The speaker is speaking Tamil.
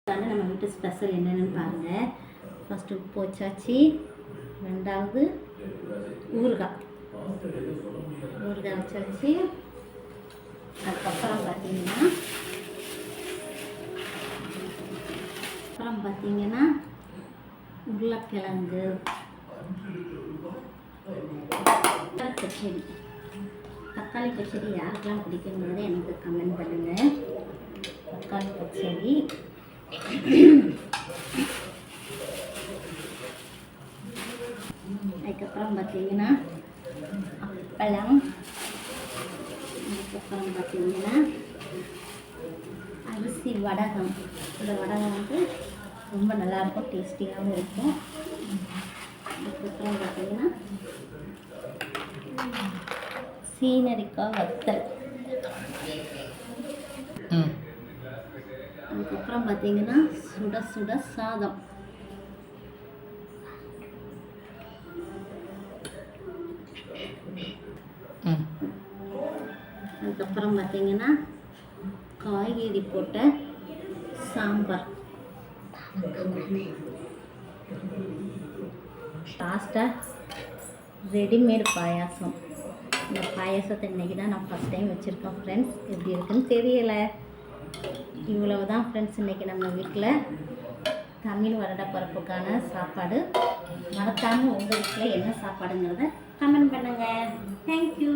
நம்ம வீட்டு ஸ்பெஷல் என்னென்னு பாருங்கள். ஃபஸ்ட்டு உப்பு வச்சாச்சு, ரெண்டாவது ஊறுகாய் வச்சாச்சு. அதுக்கப்புறம் பார்த்தீங்கன்னா உருளைக்கிழங்கு பச்சடி. தக்காளி பச்சடி யாருக்கெல்லாம் பிடிக்குங்கிறத எனக்கு கமெண்ட் பண்ணுங்கள். தக்காளி பச்சடி, அதுக்கப்புறம் பார்த்தீங்கன்னா அப்பளம், அதுக்கப்புறம் பார்த்தீங்கன்னா அரிசி வடகம். இந்த வடகம் வந்து ரொம்ப நல்லாயிருக்கும், டேஸ்டியாகவும் இருக்கும். அதுக்கப்புறம் பார்த்தீங்கன்னா சீனரிக்காய் வத்தல். அதுக்கப்புறம் பார்த்தீங்கன்னா சுட சுட சாதம். அதுக்கப்புறம் பார்த்தீங்கன்னா காய்கறி போட்ட சாம்பார். லாஸ்ட்டாக ரெடிமேட் பாயாசம். இந்த பாயாசத்தை இன்றைக்கி தான் நான் ஃபஸ்ட் டைம் வச்சுருக்கேன் ஃப்ரெண்ட்ஸ். எப்படி இருக்குன்னு தெரியலை. இவ்வளவு தான் ஃப்ரெண்ட்ஸ் இன்றைக்கி நம்ம வீட்டில் தமிழ் வருடப்பிறப்புக்கான சாப்பாடு. மறக்காமல் உங்கள் வீட்டில் என்ன சாப்பாடுங்கிறத கமெண்ட் பண்ணுங்கள். தேங்க்யூ.